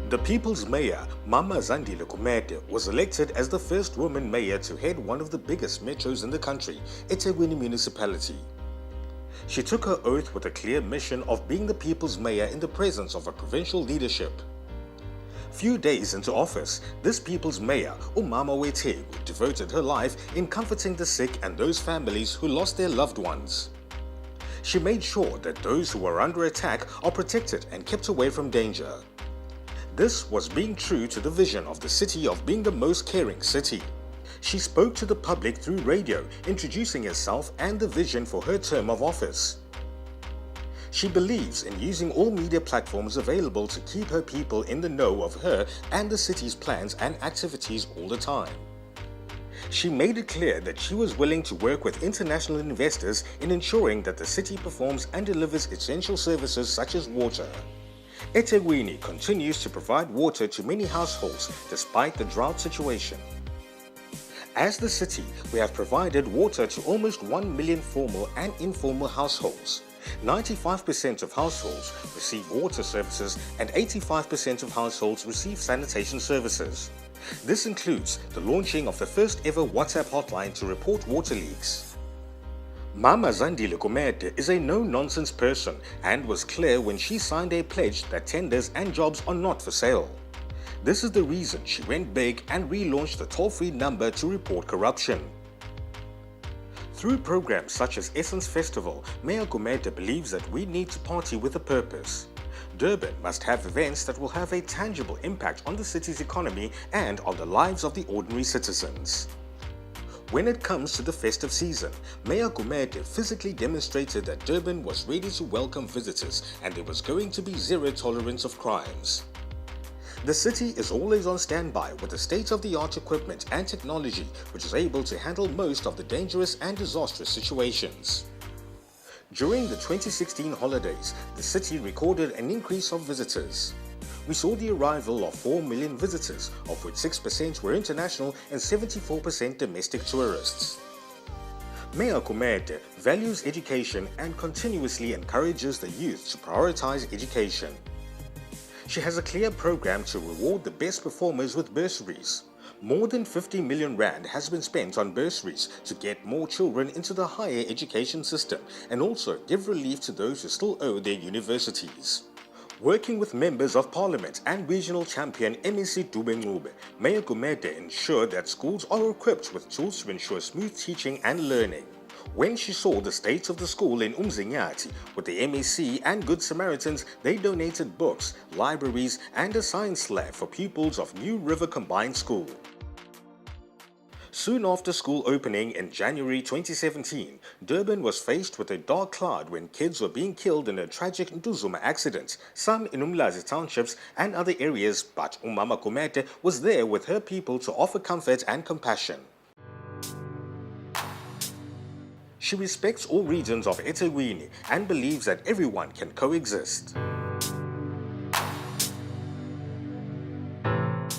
The people's mayor, Mama Zandile Kumete, was elected as the first woman mayor to head one of the biggest metros in the country, eThekwini municipality. She took her oath with a clear mission of being the people's mayor in the presence of a provincial leadership. Few days into office, this people's mayor, Umama Wetegu, devoted her life in comforting the sick and those families who lost their loved ones. She made sure that those who were under attack are protected and kept away from danger. This was being true to the vision of the city of being the most caring city. She spoke to the public through radio, introducing herself and the vision for her term of office. She believes in using all media platforms available to keep her people in the know of her and the city's plans and activities all the time. She made it clear that she was willing to work with international investors in ensuring that the city performs and delivers essential services such as water. eThekwini continues to provide water to many households despite the drought situation. As the city, we have provided water to almost 1 million formal and informal households. 95% of households receive water services and 85% of households receive sanitation services. This includes the launching of the first ever WhatsApp hotline to report water leaks. Mama Zandile Kumete is a no-nonsense person and was clear when she signed a pledge that tenders and jobs are not for sale. This is the reason she went big and relaunched the toll-free number to report corruption. Through programs such as Essence Festival, Mayor Kumete believes that we need to party with a purpose. Durban must have events that will have a tangible impact on the city's economy and on the lives of the ordinary citizens. When it comes to the festive season, Mayor Kumete physically demonstrated that Durban was ready to welcome visitors and there was going to be zero tolerance of crimes. The city is always on standby with the state-of-the-art equipment and technology which is able to handle most of the dangerous and disastrous situations. During the 2016 holidays, the city recorded an increase of visitors. We saw the arrival of 4 million visitors, of which 6% were international and 74% domestic tourists. Mayor Kumete values education and continuously encourages the youth to prioritize education. She has a clear program to reward the best performers with bursaries. More than 50 million rand has been spent on bursaries to get more children into the higher education system and also give relief to those who still owe their universities. Working with members of parliament and regional champion MEC Dube, Mayor Kumete ensured that schools are equipped with tools to ensure smooth teaching and learning. When she saw the state of the school in Umzinyati with the MEC and Good Samaritans, they donated books, libraries and a science lab for pupils of New River Combined School. Soon after school opening in January 2017, Durban was faced with a dark cloud when kids were being killed in a tragic Ntuzuma accident, some in Umlazi townships and other areas, but Umama Kumete was there with her people to offer comfort and compassion. She respects all regions of eThekwini and believes that everyone can coexist.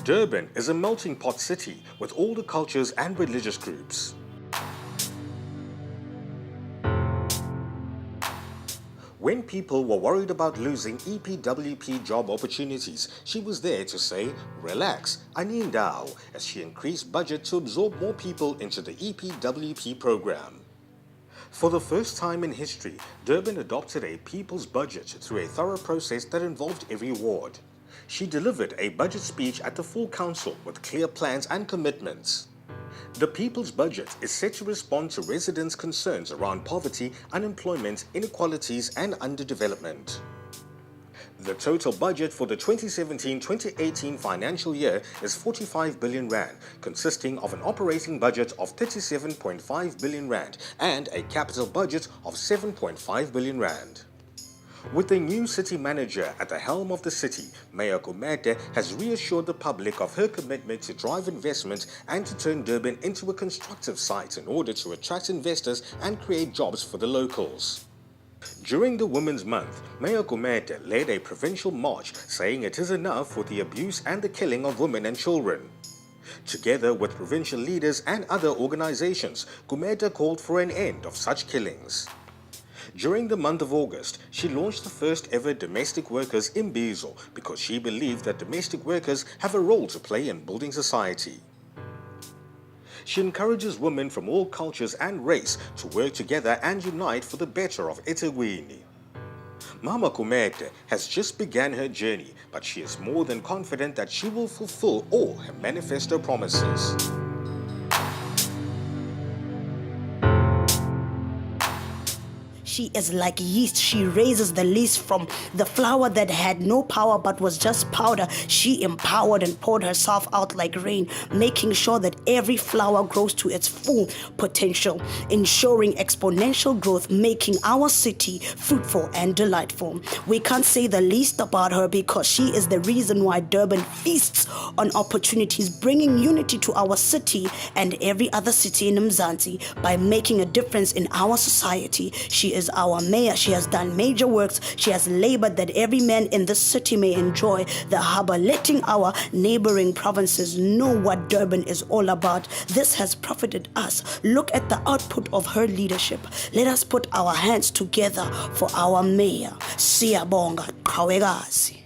Durban is a melting pot city with all the cultures and religious groups. When people were worried about losing EPWP job opportunities, she was there to say, "Relax, anindao," as she increased budget to absorb more people into the EPWP program. For the first time in history, Durban adopted a people's budget through a thorough process that involved every ward. She delivered a budget speech at the full council with clear plans and commitments. The people's budget is set to respond to residents' concerns around poverty, unemployment, inequalities and underdevelopment. The total budget for the 2017-2018 financial year is 45 billion rand, consisting of an operating budget of 37.5 billion rand and a capital budget of 7.5 billion rand. With the new city manager at the helm of the city, Mayor Kumete has reassured the public of her commitment to drive investment and to turn Durban into a constructive site in order to attract investors and create jobs for the locals. During the Women's Month, Mayor Kumete led a provincial march saying it is enough with the abuse and the killing of women and children. Together with provincial leaders and other organizations, Kumete called for an end of such killings. During the month of August, she launched the first ever domestic workers imbizo because she believed that domestic workers have a role to play in building society. She encourages women from all cultures and race to work together and unite for the better of eThekwini. Mama Kumete has just begun her journey, but she is more than confident that she will fulfill all her manifesto promises. She is like yeast. She raises the least from the flour that had no power but was just powder. She empowered and poured herself out like rain, making sure that every flower grows to its full potential, ensuring exponential growth, making our city fruitful and delightful. We can't say the least about her because she is the reason why Durban feasts on opportunities, bringing unity to our city and every other city in Mzansi by making a difference in our society. She is our mayor. She has done major works. She has labored that every man in this city may enjoy the harbor, letting our neighboring provinces know what Durban is all about. This has profited us. Look at the output of her leadership. Let us put our hands together for our mayor. Siyabonga, Qhawekazi.